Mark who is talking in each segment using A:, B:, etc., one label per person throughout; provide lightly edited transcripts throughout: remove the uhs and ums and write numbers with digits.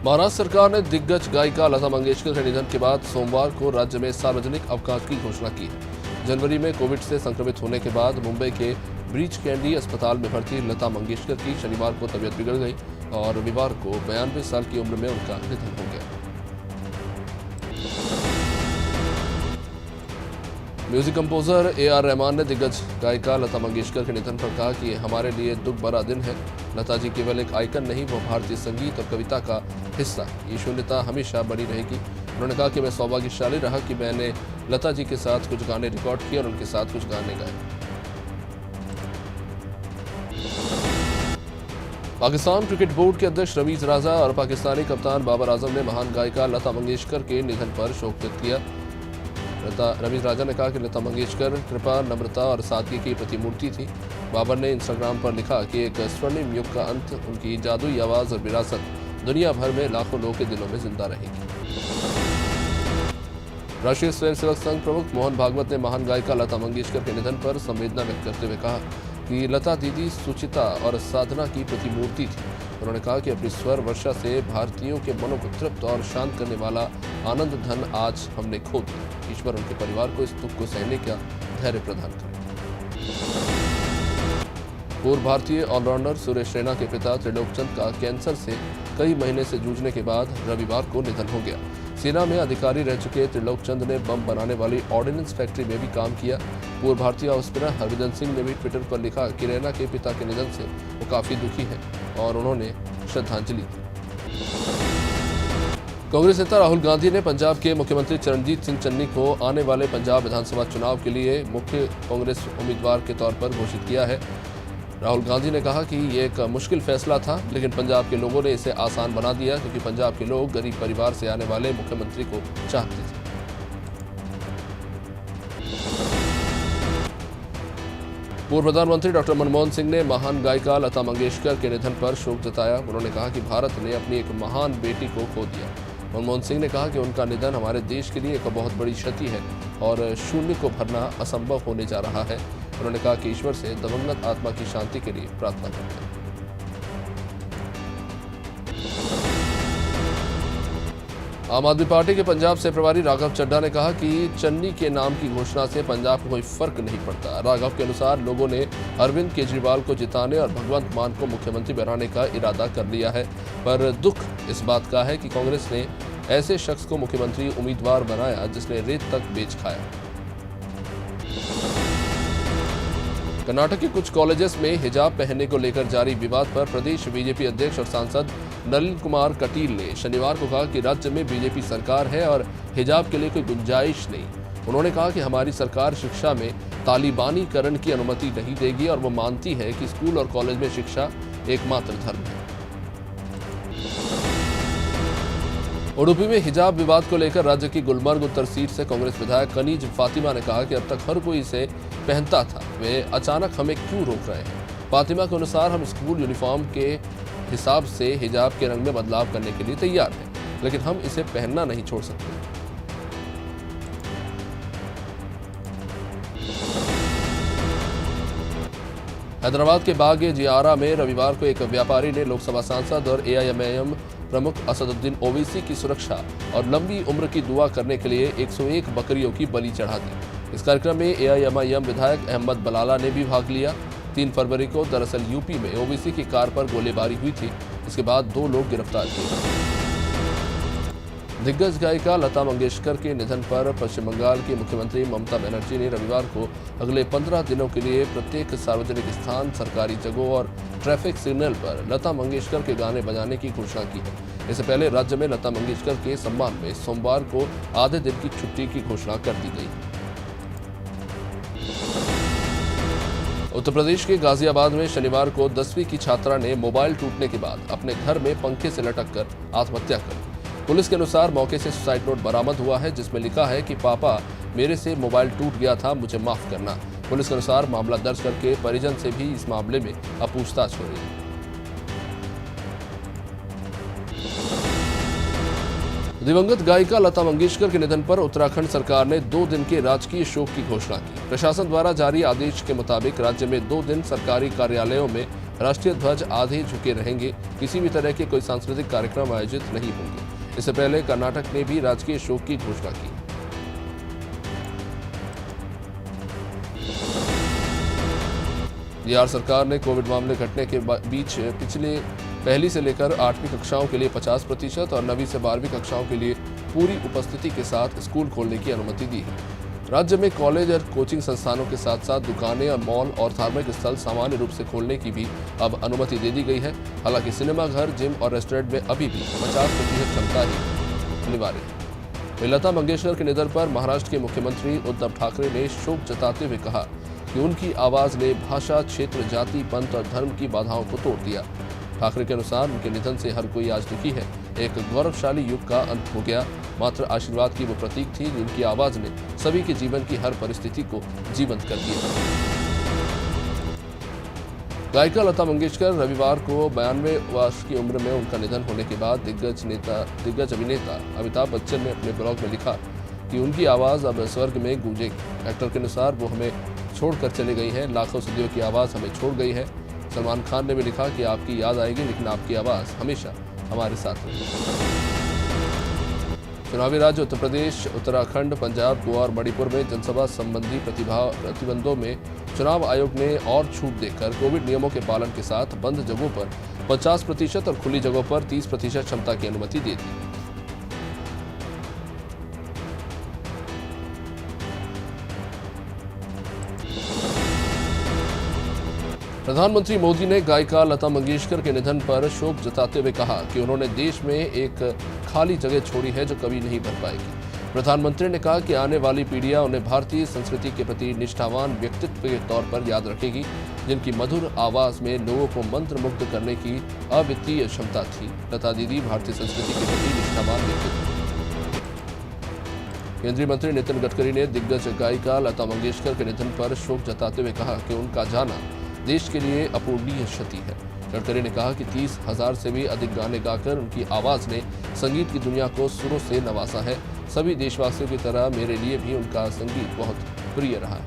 A: महाराष्ट्र सरकार ने दिग्गज गायिका लता मंगेशकर के निधन के बाद सोमवार को राज्य में सार्वजनिक अवकाश की घोषणा की है। जनवरी में कोविड से संक्रमित होने के बाद मुंबई के ब्रीच कैंडी अस्पताल में भर्ती लता मंगेशकर की शनिवार को तबीयत बिगड़ गई और रविवार को 92 साल की उम्र में उनका निधन हो गया। Music composer AR. रहमान ने दिग्गज गायिका लता मंगेशकर के निधन पर कहा कि ये हमारे लिए दुख भरा दिन है। लता जी केवल एक आइकन नहीं, वो भारतीय संगीत और कविता का हिस्सा। ये शून्यता हमेशा बनी रहेगी। उन्होंने कहा कि मैं सौभाग्यशाली रहा कि मैंने लता जी के साथ कुछ गाने रिकॉर्ड किए और उनके साथ कुछ गाने गाए। पाकिस्तान क्रिकेट बोर्ड के अध्यक्ष रमीज राजा और पाकिस्तानी कप्तान बाबर आजम ने महान गायिका लता मंगेशकर के निधन पर शोक व्यक्त किया। रमीज राजा ने कहा कि लता मंगेशकर कृपा, नम्रता और सादगी की प्रतिमूर्ति थी। बाबर ने इंस्टाग्राम पर लिखा कि एक स्वर्णिम युग का अंत, उनकी जादुई आवाज और विरासत दुनिया भर में लाखों लोगों के दिलों में जिंदा रहेगी। राष्ट्रीय स्वयंसेवक संघ प्रमुख मोहन भागवत ने महान गायिका लता मंगेशकर के निधन पर संवेदना व्यक्त करते हुए कहा कि लता दीदी सुचिता और साधना की प्रतिमूर्ति थी। उन्होंने कहा कि अपनी स्वर वर्षा से भारतीयों के मनों को तृप्त और शांत करने वाला आनंद धन आज हमने खो दिया। ईश्वर उनके परिवार को इस दुख को सहने का धैर्य प्रदान करे। पूर्व भारतीय ऑलराउंडर सुरेश रैना के पिता त्रिलोकचंद का कैंसर से कई महीने से जूझने के बाद रविवार को निधन हो गया। सेना में अधिकारी रह चुके त्रिलोकचंद ने बम बनाने वाली ऑर्डिनेंस फैक्ट्री में भी काम किया। पूर्व भारतीय ऑफ स्पिनर हरभजन सिंह ने भी ट्विटर पर लिखा कि रैना के पिता के निधन से वो काफी दुखी है और उन्होंने श्रद्धांजलि दी। कांग्रेस नेता राहुल गांधी ने पंजाब के मुख्यमंत्री चरणजीत सिंह चन्नी को आने वाले पंजाब विधानसभा चुनाव के लिए मुख्य कांग्रेस उम्मीदवार के तौर पर घोषित किया है। राहुल गांधी ने कहा कि ये एक मुश्किल फैसला था, लेकिन पंजाब के लोगों ने इसे आसान बना दिया क्योंकि पंजाब के लोग गरीब परिवार से आने वाले मुख्यमंत्री को चाहते थे। पूर्व प्रधानमंत्री डॉक्टर मनमोहन सिंह ने महान गायिका लता मंगेशकर के निधन पर शोक जताया। उन्होंने कहा कि भारत ने अपनी एक महान बेटी को खो दिया। मनमोहन सिंह ने कहा कि उनका निधन हमारे देश के लिए एक बहुत बड़ी क्षति है और शून्य को भरना असंभव होने जा रहा है। उन्होंने कहा कि ईश्वर से दिवंगत आत्मा की शांति के लिए प्रार्थना करते हैं। आम आदमी पार्टी के पंजाब से प्रभारी राघव चड्ढा ने कहा कि चन्नी के नाम की घोषणा से पंजाब को कोई फर्क नहीं पड़ता। राघव के अनुसार लोगों ने अरविंद केजरीवाल को जिताने और भगवंत मान को मुख्यमंत्री बनाने का इरादा कर लिया है, पर दुख इस बात का है कि कांग्रेस ने ऐसे शख्स को मुख्यमंत्री उम्मीदवार बनाया जिसने रेत तक बेच खाया। कर्नाटक के कुछ कॉलेजेस में हिजाब पहनने को लेकर जारी विवाद पर प्रदेश बीजेपी अध्यक्ष और सांसद नलिन कुमार कटील ने शनिवार को कहा कि राज्य में बीजेपी सरकार है और हिजाब के लिए कोई गुंजाइश नहीं। उन्होंने कहा कि हमारी सरकार शिक्षा में तालिबानीकरण की अनुमति नहीं देगी और वो मानती है कि स्कूल और कॉलेज में शिक्षा एकमात्र धर्म है। उडुपी में हिजाब विवाद को लेकर राज्य की गुलमर्ग उत्तर सीट से कांग्रेस विधायक कनीज फातिमा ने कहा कि अब तक हर कोई इसे पहनता था, वे अचानक हमें क्यों रोक रहे हैं। फातिमा के अनुसार हम स्कूल यूनिफॉर्म के हिसाब से हिजाब के रंग में बदलाव करने के लिए तैयार हैं, लेकिन हम इसे पहनना नहीं छोड़ सकते। हैदराबाद के बाग जियारा में रविवार को एक व्यापारी ने लोकसभा सांसद और एआईएमआईएम प्रमुख असदुद्दीन ओवैसी की सुरक्षा और लंबी उम्र की दुआ करने के लिए 101 बकरियों की बलि चढ़ा दी। इस कार्यक्रम में एआईएमआईएम विधायक अहमद बलाला ने भी भाग लिया। 3 फरवरी को दरअसल यूपी में ओवैसी की कार पर गोलीबारी हुई थी। इसके बाद 2 लोग गिरफ्तार किए। दिग्गज गायिका लता मंगेशकर के निधन पर पश्चिम बंगाल की मुख्यमंत्री ममता बनर्जी ने रविवार को अगले 15 दिनों के लिए प्रत्येक सार्वजनिक स्थान, सरकारी जगहों और ट्रैफिक सिग्नल पर लता मंगेशकर के गाने बजाने की घोषणा की है। इससे पहले राज्य में लता मंगेशकर के सम्मान में सोमवार को आधे दिन की छुट्टी की घोषणा कर दी गई। उत्तर प्रदेश के गाजियाबाद में शनिवार को 10वीं की छात्रा ने मोबाइल टूटने के बाद अपने घर में पंखे से लटक कर आत्महत्या कर ली। पुलिस के अनुसार मौके से सुसाइड नोट बरामद हुआ है जिसमें लिखा है कि पापा, मेरे से मोबाइल टूट गया था, मुझे माफ करना। पुलिस के अनुसार मामला दर्ज करके परिजन से भी इस मामले में अब पूछताछ हो रही है। दिवंगत गायिका लता मंगेशकर के निधन पर उत्तराखंड सरकार ने 2 दिन के राजकीय शोक की घोषणा की। प्रशासन द्वारा जारी आदेश के मुताबिक राज्य में 2 दिन सरकारी कार्यालयों में राष्ट्रीय ध्वज आधे झुके रहेंगे। किसी भी तरह के कोई सांस्कृतिक कार्यक्रम आयोजित नहीं होंगे। इससे पहले कर्नाटक ने भी राजकीय शोक की घोषणा की। बिहार सरकार ने कोविड मामले घटने के बीच पिछले पहली से लेकर 8वीं कक्षाओं के लिए 50% और 9वीं से 12वीं कक्षाओं के लिए पूरी उपस्थिति के साथ स्कूल खोलने की अनुमति दी है। राज्य में कॉलेज और कोचिंग संस्थानों के साथ साथ दुकानें और मॉल और धार्मिक स्थल सामान्य रूप से खोलने की भी अब अनुमति दे दी गई है। हालांकि सिनेमाघर, जिम और रेस्टोरेंट में अभी भी 50% क्षमता ही अनिवार्य है। वहीं लता मंगेशकर के निधन पर महाराष्ट्र के मुख्यमंत्री उद्धव ठाकरे ने शोक जताते हुए कहा कि उनकी आवाज ने भाषा, क्षेत्र, जाति, पंथ और धर्म की बाधाओं को तोड़ दिया। ठाकरे के अनुसार उनके निधन से हर कोई आज दुखी है। एक गौरवशाली युग का अंत हो गया। मात्र आशीर्वाद की वो प्रतीक थी जिनकी आवाज ने सभी के जीवन की हर परिस्थिति को जीवंत कर दिया। गायिका लता मंगेशकर रविवार को 92 वर्ष की उम्र में उनका निधन होने के बाद दिग्गज अभिनेता अमिताभ बच्चन ने अपने ब्लॉग में लिखा कि उनकी आवाज अब स्वर्ग में गूंजेगी। एक्टर के अनुसार वो हमें छोड़कर चली गई है। लाखों सदियों की आवाज हमें छोड़ गई है। सलमान खान ने भी लिखा कि आपकी याद आएगी, लेकिन आपकी आवाज हमेशा हमारे साथ रहेगी। चुनावी राज्य उत्तर प्रदेश, उत्तराखंड, पंजाब, गोवा और मणिपुर में जनसभा संबंधी प्रतिबंधों में चुनाव आयोग ने और छूट देकर कोविड नियमों के पालन के साथ बंद जगहों पर 50% और खुली जगहों पर 30% क्षमता की अनुमति दे दी। प्रधानमंत्री मोदी ने गायिका लता मंगेशकर के निधन पर शोक जताते हुए कहा कि उन्होंने देश में एक खाली जगह छोड़ी है जो कभी नहीं भर पाएगी। प्रधानमंत्री ने कहा कि आने वाली पीढ़ियां उन्हें भारतीय संस्कृति के प्रति निष्ठावान व्यक्तित्व के तौर पर याद रखेगी, जिनकी मधुर आवाज में लोगों को मंत्रमुग्ध करने की अद्वितीय क्षमता थी। लता दीदी भारतीय संस्कृति के प्रति निष्ठावान व्यक्तित्व। केंद्रीय मंत्री नितिन गडकरी ने दिग्गज गायिका लता मंगेशकर के निधन पर शोक जताते हुए कहा कि उनका जाना देश के लिए अपूरणीय क्षति है। गडकरी ने कहा कि 30,000 से भी अधिक गाने गाकर उनकी आवाज ने संगीत की दुनिया को सुरों से नवाजा है। सभी देशवासियों की तरह मेरे लिए भी उनका संगीत बहुत प्रिय रहा है।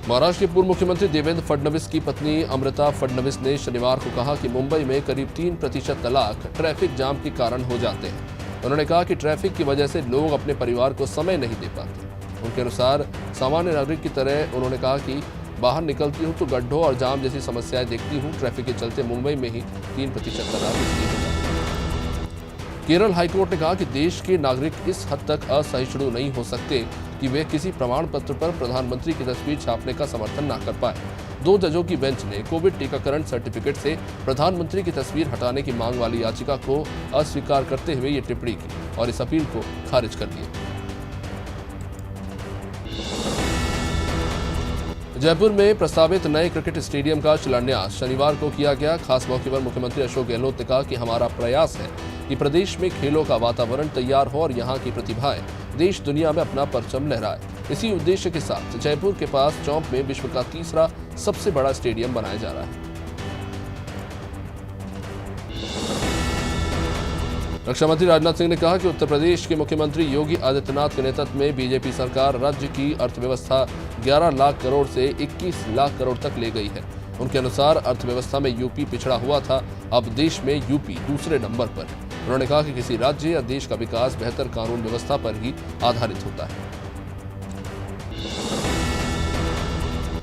A: महाराष्ट्र के पूर्व मुख्यमंत्री देवेंद्र फडणवीस की पत्नी अमृता फडणवीस ने शनिवार को कहा कि मुंबई में करीब 3% तलाक ट्रैफिक जाम के कारण हो जाते हैं। उन्होंने कहा कि ट्रैफिक की वजह से लोग अपने परिवार को समय नहीं दे पाते। उनके अनुसार सामान्य नागरिक की तरह उन्होंने कहा कि बाहर निकलती हूं तो गड्ढों और जाम जैसी समस्याएं देखती हूं। ट्रैफिक के चलते मुंबई में ही 3% तलाक इसलिए हो जाते हैं। केरल हाईकोर्ट ने कहा कि देश के नागरिक इस हद तक असहिष्णु नहीं हो सकते कि वे किसी प्रमाण पत्र पर प्रधानमंत्री की तस्वीर छापने का समर्थन न कर पाए। 2 जजों की बेंच ने कोविड टीकाकरण सर्टिफिकेट से प्रधानमंत्री की तस्वीर हटाने की मांग वाली याचिका को अस्वीकार करते हुए ये टिप्पणी की और इस अपील को खारिज कर दिया। जयपुर में प्रस्तावित नए क्रिकेट स्टेडियम का शिलान्यास शनिवार को किया गया। खास मौके पर मुख्यमंत्री अशोक गहलोत ने कहा कि हमारा प्रयास है कि प्रदेश में खेलों का वातावरण तैयार हो और यहां की प्रतिभाएं देश दुनिया में अपना परचम लहराए। इसी उद्देश्य के साथ जयपुर के पास चौंक में विश्व का तीसरा सबसे बड़ा स्टेडियम बनाया जा रहा है। रक्षा मंत्री राजनाथ सिंह ने कहा कि उत्तर प्रदेश के मुख्यमंत्री योगी आदित्यनाथ के नेतृत्व में बीजेपी सरकार राज्य की अर्थव्यवस्था 11 लाख करोड़ से 21 लाख करोड़ तक ले गई है। उनके अनुसार अर्थव्यवस्था में यूपी पिछड़ा हुआ था, अब देश में यूपी दूसरे नंबर पर है। उन्होंने कहा कि किसी राज्य या देश का विकास बेहतर कानून व्यवस्था पर ही आधारित होता है।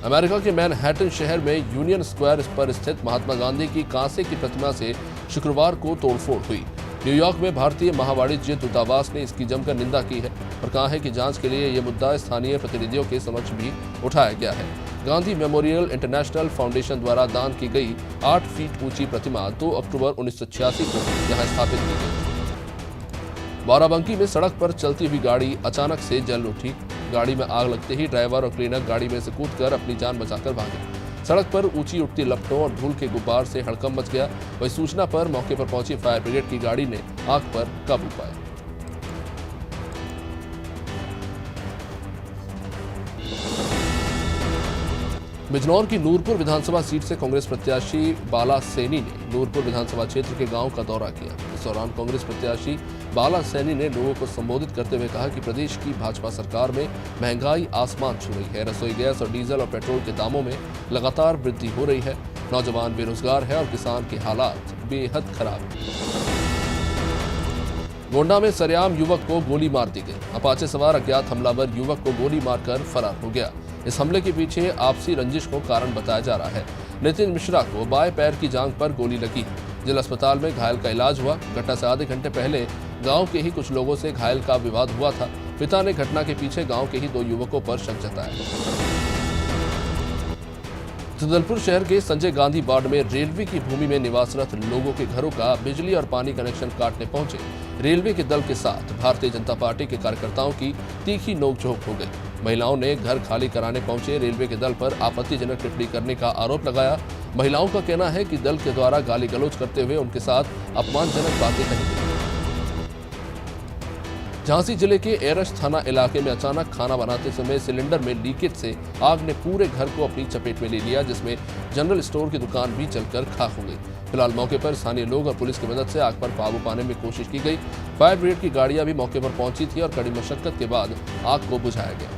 A: अमेरिका के मैनहट्टन शहर में यूनियन स्क्वायर पर स्थित महात्मा गांधी की कांसे की प्रतिमा से शुक्रवार को तोड़फोड़ हुई। न्यूयॉर्क में भारतीय महावाणिज्य दूतावास ने इसकी जमकर निंदा की है और कहा है कि जांच के लिए यह मुद्दा स्थानीय प्रतिनिधियों के समक्ष भी उठाया गया है। गांधी मेमोरियल इंटरनेशनल फाउंडेशन द्वारा दान की गई 8 फीट ऊंची प्रतिमा 2 अक्टूबर 1986 को यहां स्थापित की गई। बाराबंकी में सड़क पर चलती हुई गाड़ी अचानक से जल उठी। गाड़ी में आग लगते ही ड्राइवर और क्लीनर गाड़ी में से कूदकर अपनी जान बचाकर भागे। सड़क पर ऊंची उठती लपटों और धूल के गुब्बार से हड़कंप मच गया। वही सूचना पर मौके पर पहुंची फायर ब्रिगेड की गाड़ी ने आग पर काबू पाया। बिजनौर की नूरपुर विधानसभा सीट से कांग्रेस प्रत्याशी बाला सैनी ने नूरपुर विधानसभा क्षेत्र के गांव का दौरा किया। इस दौरान कांग्रेस प्रत्याशी बाला सैनी ने लोगों को संबोधित करते हुए कहा कि प्रदेश की भाजपा सरकार में महंगाई आसमान छू रही है। रसोई गैस और डीजल और पेट्रोल के दामों में लगातार वृद्धि हो रही है। नौजवान बेरोजगार है और किसान के हालात बेहद खराब है। गोंडा में सरेआम युवक को गोली मार दी गई। अपाचे सवार अज्ञात हमलावर युवक को गोली मारकर फरार हो गया। इस हमले के पीछे आपसी रंजिश को कारण बताया जा रहा है। नितिन मिश्रा को बाएं पैर की जांघ पर गोली लगी। जिला अस्पताल में घायल का इलाज हुआ। घटना से आधे घंटे पहले गांव के ही कुछ लोगों से घायल का विवाद हुआ था। पिता ने घटना के पीछे गांव के ही 2 युवकों पर शक जताया। जबलपुर शहर के संजय गांधी वार्ड में रेलवे की भूमि में निवासरत लोगों के घरों का बिजली और पानी कनेक्शन काटने पहुंचे रेलवे के दल के साथ भारतीय जनता पार्टी के कार्यकर्ताओं की तीखी नोकझोंक हो गई। महिलाओं ने घर खाली कराने पहुंचे रेलवे के दल पर आपत्तिजनक टिप्पणी करने का आरोप लगाया। महिलाओं का कहना है कि दल के द्वारा गाली गलौज करते हुए उनके साथ अपमानजनक बातें कही गई। झांसी जिले के एरश थाना इलाके में अचानक खाना बनाते समय सिलेंडर में लीकेज से आग ने पूरे घर को अपनी चपेट में ले लिया, जिसमें जनरल स्टोर की दुकान भी जलकर खाक हो गई। फिलहाल मौके पर स्थानीय लोग और पुलिस की मदद से आग पर काबू पाने में कोशिश की गई। फायर ब्रिगेड की गाड़ियां भी मौके पर पहुंची थी और कड़ी मशक्कत के बाद आग को बुझाया गया।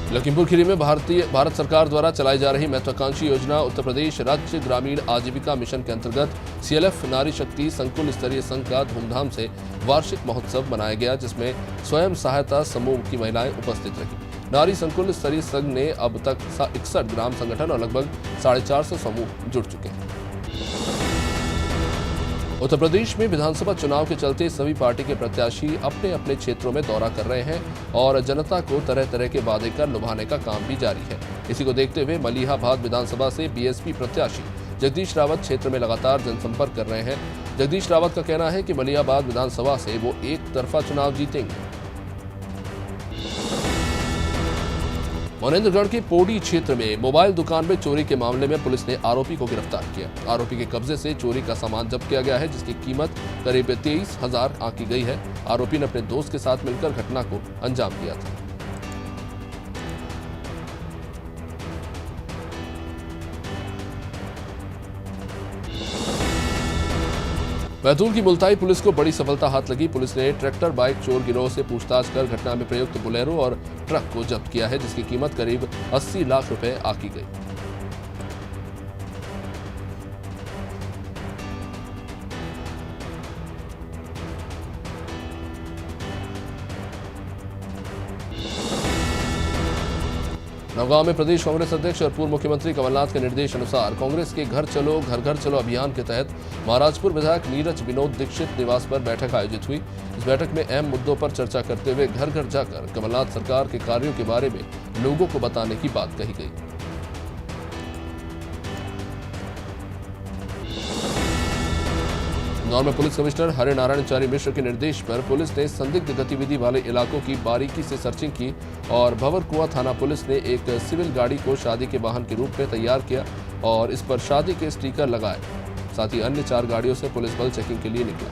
A: लखीमपुर खीरी में भारत सरकार द्वारा चलाई जा रही महत्वाकांक्षी योजना उत्तर प्रदेश राज्य ग्रामीण आजीविका मिशन के अंतर्गत CLF नारी शक्ति संकुल स्तरीय संघ का धूमधाम से वार्षिक महोत्सव मनाया गया, जिसमें स्वयं सहायता समूह की महिलाएं उपस्थित रहीं। नारी संकुल स्तरीय संघ ने अब तक 61 ग्राम संगठन और लगभग 450 समूह जुड़ चुके हैं। उत्तर प्रदेश में विधानसभा चुनाव के चलते सभी पार्टी के प्रत्याशी अपने अपने क्षेत्रों में दौरा कर रहे हैं और जनता को तरह तरह के वादे कर लुभाने का काम भी जारी है। इसी को देखते हुए मलिहाबाद विधानसभा से BSP प्रत्याशी जगदीश रावत क्षेत्र में लगातार जनसंपर्क कर रहे हैं। जगदीश रावत का कहना है कि मलिहाबाद विधानसभा से वो एक तरफा चुनाव जीतेंगे। मनेंद्रगढ़ के पोडी क्षेत्र में मोबाइल दुकान में चोरी के मामले में पुलिस ने आरोपी को गिरफ्तार किया। आरोपी के कब्जे से चोरी का सामान जब्त किया गया है, जिसकी कीमत करीब 23,000 आंकी गई है। आरोपी ने अपने दोस्त के साथ मिलकर घटना को अंजाम दिया था। बैतूल की मुल्ताई पुलिस को बड़ी सफलता हाथ लगी। पुलिस ने ट्रैक्टर बाइक चोर गिरोह से पूछताछ कर घटना में प्रयुक्त बुलेरो और ट्रक को जब्त किया है, जिसकी कीमत करीब 80 लाख रुपए आंकी गई। नौगांव में प्रदेश कांग्रेस अध्यक्ष और पूर्व मुख्यमंत्री कमलनाथ के निर्देश अनुसार कांग्रेस के घर घर चलो अभियान के तहत महाराजपुर विधायक नीरज विनोद दीक्षित निवास पर बैठक आयोजित हुई। इस बैठक में अहम मुद्दों पर चर्चा करते हुए घर घर जाकर कमलनाथ सरकार के कार्यों के बारे में लोगों को बताने की बात कही गई। इंदौर में पुलिस कमिश्नर हरिनारायणचारी मिश्र के निर्देश पर पुलिस ने संदिग्ध गतिविधि वाले इलाकों की बारीकी से सर्चिंग की और भंवरकुआं थाना पुलिस ने एक सिविल गाड़ी को शादी के वाहन के रूप में तैयार किया और इस पर शादी के स्टिकर लगाए। साथ ही अन्य 4 गाड़ियों से पुलिस बल चेकिंग के लिए निकला।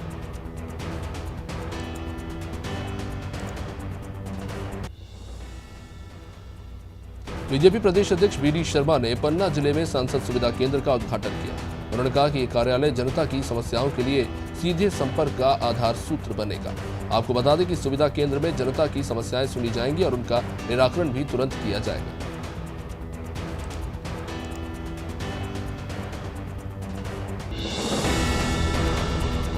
A: बीजेपी प्रदेश अध्यक्ष BD शर्मा ने पन्ना जिले में सांसद सुविधा केंद्र का उद्घाटन किया। उन्होंने कहा कि ये कार्यालय जनता की समस्याओं के लिए सीधे संपर्क का आधार सूत्र बनेगा। आपको बता दें कि सुविधा केंद्र में जनता की समस्याएं सुनी जाएंगी और उनका निराकरण भी तुरंत किया जाएगा।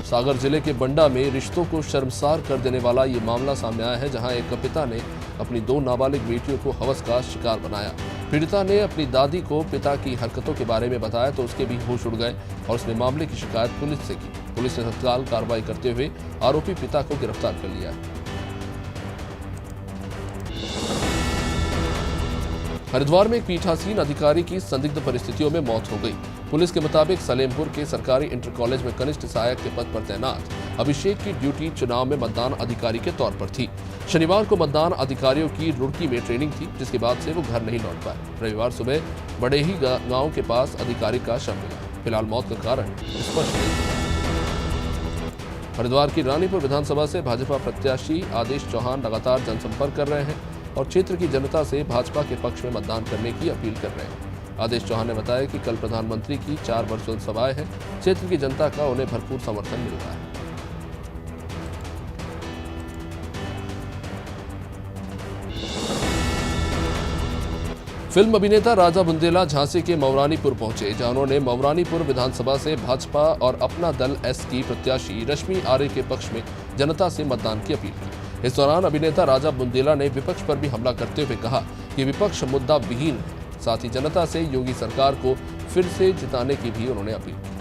A: सागर जिले के बंडा में रिश्तों को शर्मसार कर देने वाला ये मामला सामने आया है, जहां एक पिता ने अपनी 2 नाबालिग बेटियों को हवस का शिकार बनाया। पीड़िता ने अपनी दादी को पिता की हरकतों के बारे में बताया तो उसके भी होश उड़ गए और उसने मामले की शिकायत पुलिस से की। पुलिस ने तत्काल कार्रवाई करते हुए आरोपी पिता को गिरफ्तार कर लिया है। हरिद्वार में एक पीठासीन अधिकारी की संदिग्ध परिस्थितियों में मौत हो गई। पुलिस के मुताबिक सलेमपुर के सरकारी इंटर कॉलेज में कनिष्ठ सहायक के पद पर तैनात अभिषेक की ड्यूटी चुनाव में मतदान अधिकारी के तौर पर थी। शनिवार को मतदान अधिकारियों की रुड़की में ट्रेनिंग थी, जिसके बाद से वो घर नहीं लौट पाए। रविवार सुबह बड़ेही गांव के पास अधिकारी का शव मिला। फिलहाल मौत का कारण स्पष्ट नहीं। हरिद्वार की रानीपुर विधानसभा से भाजपा प्रत्याशी आदेश चौहान लगातार जनसंपर्क कर रहे हैं। और क्षेत्र की जनता से भाजपा के पक्ष में मतदान करने की अपील कर रहे हैं। आदेश चौहान ने बताया कि कल प्रधानमंत्री की 4 वर्चुअल सभाएं हैं। क्षेत्र की जनता का उन्हें भरपूर समर्थन मिल रहा है। फिल्म अभिनेता राजा बुंदेला झांसी के मवरानीपुर पहुंचे, जहां उन्होंने मवरानीपुर विधानसभा से भाजपा और अपना दल एस की प्रत्याशी रश्मि आर्य के पक्ष में जनता से मतदान की अपील की। इस दौरान अभिनेता राजा बुंदेला ने विपक्ष पर भी हमला करते हुए कहा कि विपक्ष मुद्दा विहीन है। साथ ही जनता से योगी सरकार को फिर से जिताने की भी उन्होंने अपील की।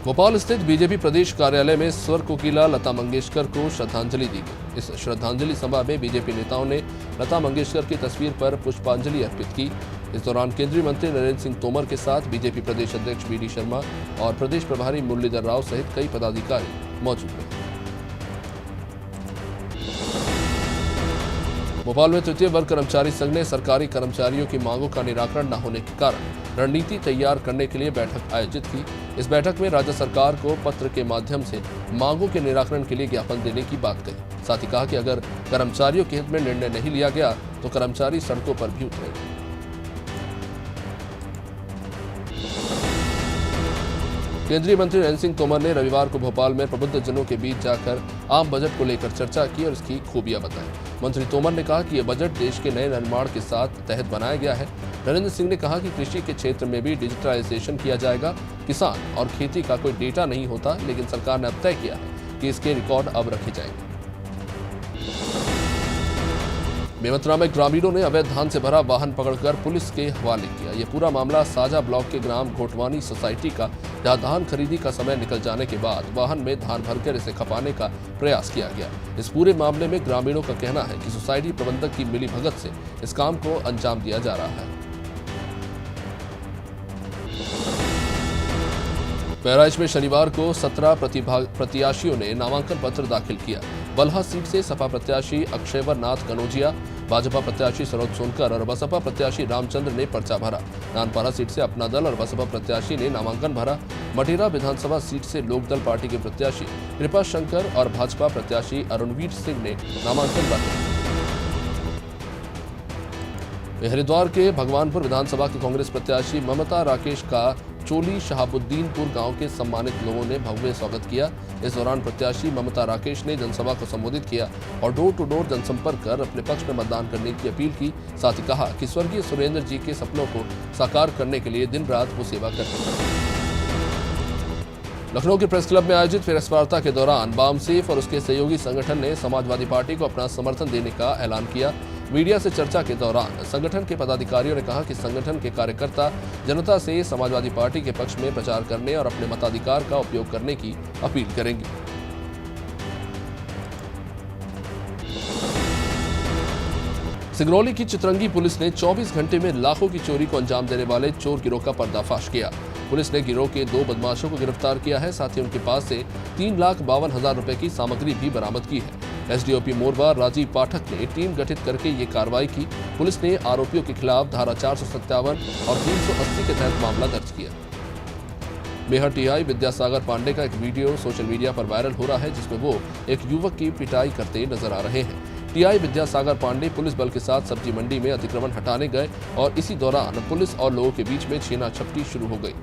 A: भोपाल स्थित बीजेपी प्रदेश कार्यालय में स्वर कोकिला लता मंगेशकर को श्रद्धांजलि दी गई। इस श्रद्धांजलि सभा में बीजेपी नेताओं ने लता मंगेशकर की तस्वीर पर पुष्पांजलि अर्पित की। इस दौरान केंद्रीय मंत्री नरेंद्र सिंह तोमर के साथ बीजेपी प्रदेश अध्यक्ष वी डी शर्मा और प्रदेश प्रभारी मुरलीधर राव सहित कई पदाधिकारी मौजूद रहे। भोपाल में तृतीय वर्ग कर्मचारी संघ ने सरकारी कर्मचारियों की मांगों का निराकरण न होने के कारण रणनीति तैयार करने के लिए बैठक आयोजित की। इस बैठक में राज्य सरकार को पत्र के माध्यम से मांगों के निराकरण के लिए ज्ञापन देने की बात कही। साथ ही कहा कि अगर कर्मचारियों के हित में निर्णय नहीं लिया गया तो कर्मचारी सड़कों पर भी उतरेंगे। केंद्रीय मंत्री नरेंद्र सिंह तोमर ने रविवार को भोपाल में प्रबुद्धजनों के बीच जाकर आम बजट को लेकर चर्चा की और इसकी खूबियां बताई। मंत्री तोमर ने कहा कि यह बजट देश के नए निर्माण के साथ तहत बनाया गया है। नरेंद्र सिंह ने कहा कि कृषि के क्षेत्र में भी डिजिटलाइजेशन किया जाएगा। किसान और खेती का कोई डेटा नहीं होता, लेकिन सरकार ने अब तय किया है कि इसके रिकॉर्ड अब रखे जाएंगे। बेमतरा में ग्रामीणों ने अवैध धान से भरा वाहन पकड़कर पुलिस के हवाले किया। यह पूरा मामला साजा ब्लॉक के ग्राम घोटवानी सोसाइटी का, जहां धान खरीदी का समय निकल जाने के बाद वाहन में धान भरकर इसे खपाने का प्रयास किया गया। इस पूरे मामले में ग्रामीणों का कहना है कि सोसाइटी प्रबंधक की मिलीभगत से इस काम को अंजाम दिया जा रहा है। बहराइच में शनिवार को 17 प्रत्याशियों ने नामांकन पत्र दाखिल किया। बल्हा सीट से सपा प्रत्याशी अक्षयवर नाथ कनौजिया, भाजपा प्रत्याशी सरोज सोनकर और बसपा प्रत्याशी रामचंद्र ने पर्चा भरा। नानपारा सीट से अपना दल और बसपा प्रत्याशी ने नामांकन भरा। मटेरा विधानसभा सीट से लोकदल पार्टी के प्रत्याशी कृपा शंकर और भाजपा प्रत्याशी अरुणवीर सिंह ने नामांकन भरा। हरिद्वार के भगवानपुर विधानसभा के कांग्रेस प्रत्याशी ममता राकेश का चोली शहाबुद्दीनपुर गांव के सम्मानित लोगों ने भव्य स्वागत किया। इस दौरान प्रत्याशी ममता राकेश ने जनसभा को संबोधित किया और डोर टू डोर जनसंपर्क कर अपने पक्ष में मतदान करने की अपील की। साथ ही कहा कि स्वर्गीय सुरेंद्र जी के सपनों को साकार करने के लिए दिन रात वो सेवा करते हैं। लखनऊ के प्रेस क्लब में आयोजित प्रेस वार्ता के दौरान बामसेफ और उसके सहयोगी संगठन ने समाजवादी पार्टी को अपना समर्थन देने का ऐलान किया। मीडिया से चर्चा के दौरान संगठन के पदाधिकारियों ने कहा कि संगठन के कार्यकर्ता जनता से समाजवादी पार्टी के पक्ष में प्रचार करने और अपने मताधिकार का उपयोग करने की अपील करेंगे। सिंगरौली की चितरंगी पुलिस ने 24 घंटे में लाखों की चोरी को अंजाम देने वाले चोर गिरोह का पर्दाफाश किया। पुलिस ने गिरोह के 2 बदमाशों को गिरफ्तार किया है। साथ ही उनके पास से 3,52,000 रुपए की सामग्री भी बरामद की है। एसडीओपी मोरबा राजीव पाठक ने टीम गठित करके ये कार्रवाई की। पुलिस ने आरोपियों के खिलाफ धारा 457 और 380 के तहत मामला दर्ज किया। मेहर टीआई विद्यासागर पांडे का एक वीडियो सोशल मीडिया पर वायरल हो रहा है, जिसमें वो एक युवक की पिटाई करते नजर आ रहे हैं। टीआई विद्यासागर पांडे पुलिस बल के साथ सब्जी मंडी में अतिक्रमण हटाने गए और इसी दौरान पुलिस और लोगों के बीच में छीना झपटी शुरू हो गई।